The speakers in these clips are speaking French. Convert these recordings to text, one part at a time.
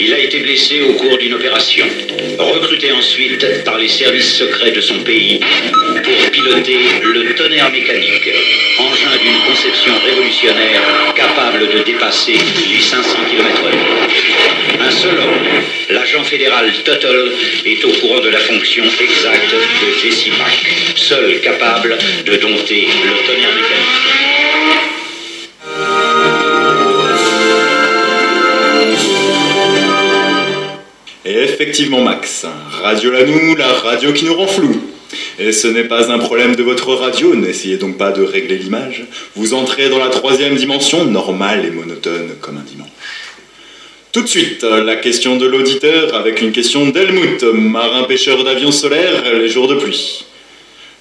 Il a été blessé au cours d'une opération, recruté ensuite par les services secrets de son pays pour piloter le tonnerre mécanique, engin d'une conception révolutionnaire capable de dépasser les 500 km/h. Un seul homme, l'agent fédéral Tuttle, est au courant de la fonction exacte de Jesse Mack, seul capable de dompter le tonnerre mécanique. Et effectivement Max, Radio Lanou, la radio qui nous rend flou. Et ce n'est pas un problème de votre radio, n'essayez donc pas de régler l'image. Vous entrez dans la troisième dimension, normale et monotone comme un dimanche. Tout de suite, la question de l'auditeur avec une question d'Helmut, marin pêcheur d'avions solaires, les jours de pluie.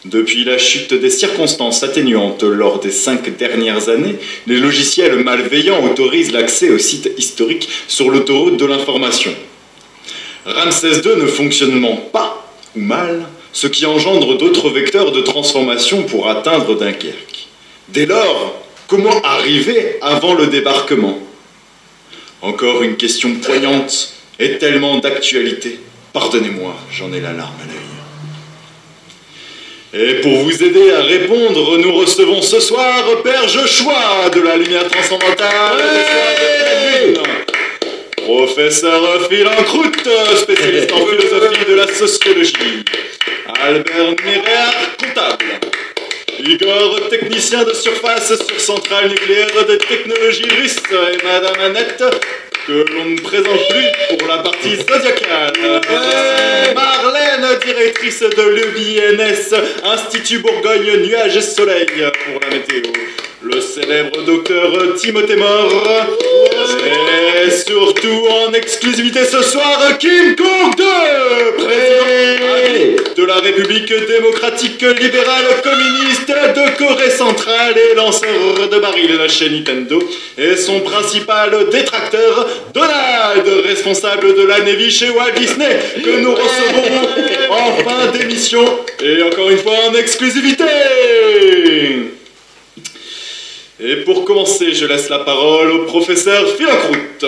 Depuis la chute des circonstances atténuantes lors des 5 dernières années, les logiciels malveillants autorisent l'accès aux sites historiques sur l'autoroute de l'information. Ramsès II ne fonctionnement pas, ou mal, ce qui engendre d'autres vecteurs de transformation pour atteindre Dunkerque. Dès lors, comment arriver avant le débarquement? Encore une question poignante et tellement d'actualité. Pardonnez-moi, j'en ai la larme à l'œil. Et pour vous aider à répondre, nous recevons ce soir Père Joshua de la lumière transcendantale des soirs de pleine lune. Professeur Philancroute, spécialiste en philosophie de la sociologie. Albert Mireard, comptable. Igor, technicien de surface sur centrale nucléaire des technologies russes. Et Madame Annette, que l'on ne présente plus pour la partie zodiacale. Marlène, directrice de l'EBINS, Institut Bourgogne, Nuages et Soleil pour la météo. Le célèbre docteur Timothée Mort. Et surtout en exclusivité ce soir, Kim Kong-2, président de la République démocratique libérale communiste de Corée centrale et lanceur de barils chez Nintendo. Et son principal détracteur, Donald, responsable de la Navy chez Walt Disney, que nous recevons en fin d'émission et encore une fois en exclusivité. Et pour commencer, je laisse la parole au professeur Philancroute.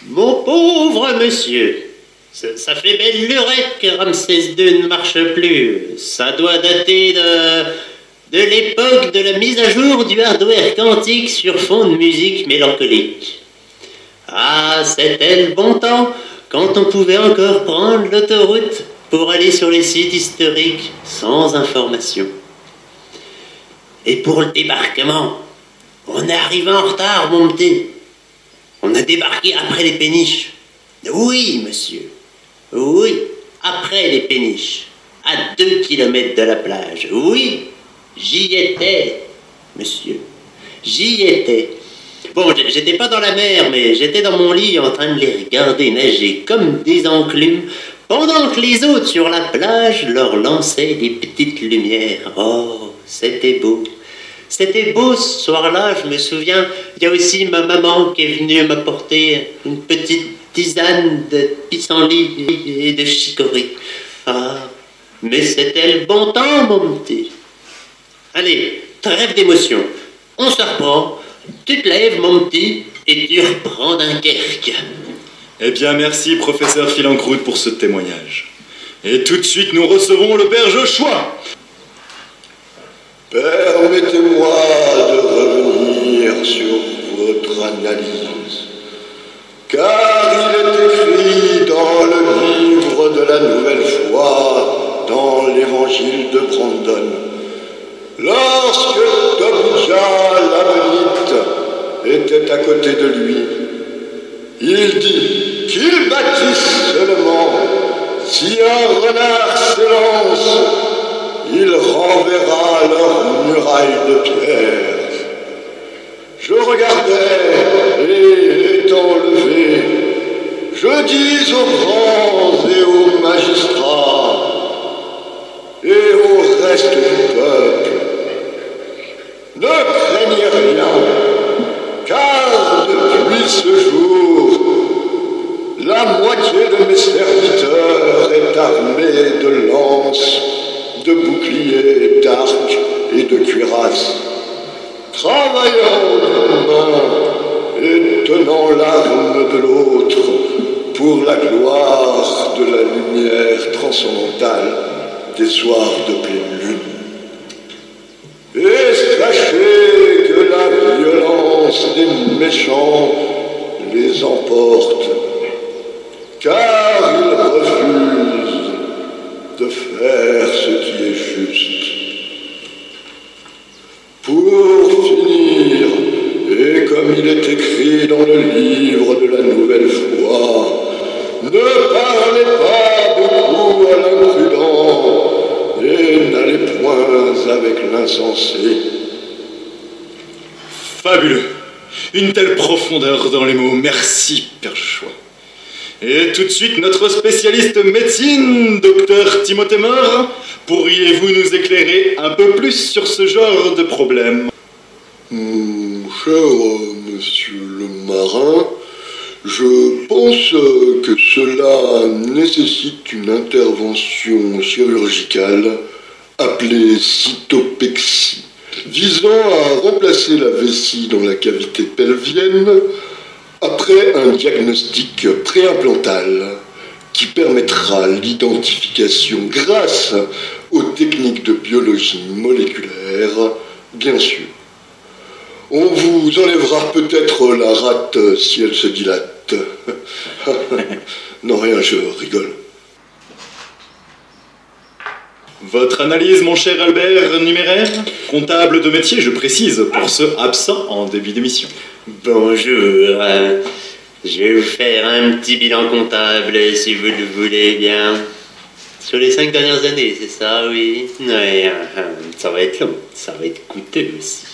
Mon pauvre monsieur, ça fait belle lurette que Ramsès II ne marche plus. Ça doit dater de l'époque de la mise à jour du hardware quantique sur fond de musique mélancolique. Ah, c'était le bon temps, quand on pouvait encore prendre l'autoroute pour aller sur les sites historiques sans information. Et pour le débarquement, on est arrivé en retard, mon petit. On a débarqué après les péniches. Oui, monsieur. Oui, après les péniches. À 2 kilomètres de la plage. Oui, j'y étais, monsieur. J'y étais. Bon, j'étais pas dans la mer, mais j'étais dans mon lit en train de les regarder nager comme des enclumes, pendant que les autres sur la plage leur lançaient des petites lumières. Oh, c'était beau. C'était beau ce soir-là, je me souviens. Il y a aussi ma maman qui est venue m'apporter une petite tisane de pissenlit et de chicorée. Ah, mais c'était le bon temps, mon petit. Allez, trêve d'émotion. On se reprend. Tu te lèves, mon petit, et tu reprends Dunkerque. Eh bien, merci, professeur Philancroute, pour ce témoignage. Et tout de suite, nous recevons le père Joshua. Permettez-moi de revenir sur votre analyse, car il de la nouvelle foi dans l'évangile de Brandon. Lorsque Tobijah l'Ammonite était à côté de lui, il dit qu'il bâtisse seulement. Si un renard s'élance, il renverra leurs murailles de pierre. Je regardais et étant levé, je dis aux grands et aux magistrats et au reste du peuple, ne craignez rien, car depuis ce jour, la moitié de mes serviteurs est armée de lances, de boucliers, d'arcs et de cuirasses, travaillant d'une main et tenant l'arme de l'autre pour la gloire de la lumière transcendantale des soirs de pleine lune. Et sachez que la violence des méchants les emporte, car ils refusent de faire ce qui est juste. Pour finir, et comme il est écrit dans le livre de la nouvelle foi, ne parlez pas beaucoup à l'imprudent et n'allez point avec l'insensé. Fabuleux. Une telle profondeur dans les mots. Merci, Père Joshua. Et tout de suite, notre spécialiste médecine, docteur Timothée Meur, pourriez-vous nous éclairer un peu plus sur ce genre de problème? Cher monsieur le marin, je pense que cela nécessite une intervention chirurgicale appelée cytopexie, visant à remplacer la vessie dans la cavité pelvienne après un diagnostic préimplantal qui permettra l'identification grâce aux techniques de biologie moléculaire, bien sûr. On vous enlèvera peut-être la rate si elle se dilate. Non, rien, je rigole. Votre analyse, mon cher Albert Numéraire, comptable de métier, je précise, pour ceux absents en début d'émission. Bonjour, je vais vous faire un petit bilan comptable si vous le voulez bien. Sur les 5 dernières années, c'est ça, oui? Oui, ça va être long, ça va être coûteux aussi.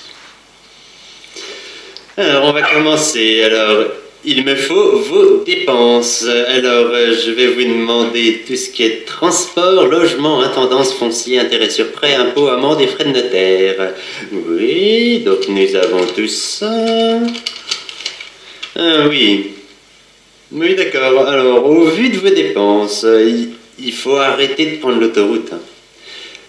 Alors, on va commencer. Alors, il me faut vos dépenses. Alors, je vais vous demander tout ce qui est transport, logement, intendance foncier, intérêt sur prêt, impôts, amende et frais de notaire. Oui, donc nous avons tout ça. Ah oui. Oui, d'accord. Alors, au vu de vos dépenses, il faut arrêter de prendre l'autoroute.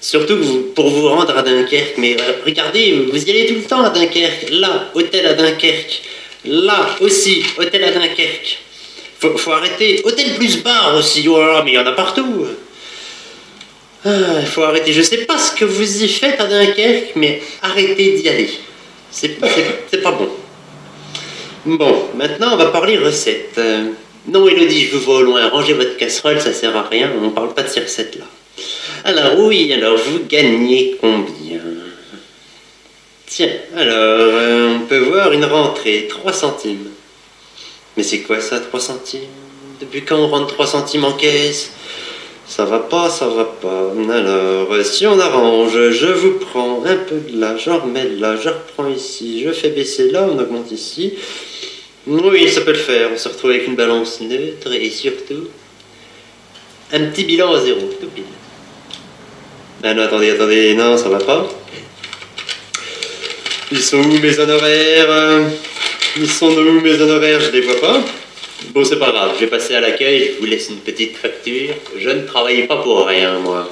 Surtout pour vous rendre à Dunkerque. Mais regardez, vous y allez tout le temps à Dunkerque. Là, hôtel à Dunkerque. Là aussi, hôtel à Dunkerque. Faut arrêter. Hôtel plus bar aussi. Oh là là, mais il y en a partout. Faut arrêter. Je sais pas ce que vous y faites à Dunkerque, mais arrêtez d'y aller. C'est pas bon. Bon, maintenant on va parler recettes. Non, Elodie, je vous vois au loin. Rangez votre casserole, ça sert à rien. On parle pas de ces recettes-là. Alors oui, alors vous gagnez combien? Tiens, alors on peut voir une rentrée, 3 centimes. Mais c'est quoi ça, 3 centimes? Depuis quand on rentre 3 centimes en caisse? Ça va pas, ça va pas. Alors, si on arrange, je vous prends un peu de là, j'en remets là, je reprends ici, je fais baisser là, on augmente ici. Oui, ça peut le faire, on se retrouve avec une balance neutre et surtout, un petit bilan à 0, tout pile. Ah non, attendez, non, ça va pas. Ils sont où mes honoraires? Ils sont où mes honoraires? Je les vois pas. Bon, c'est pas grave, je vais passer à l'accueil, je vous laisse une petite facture. Je ne travaille pas pour rien, moi.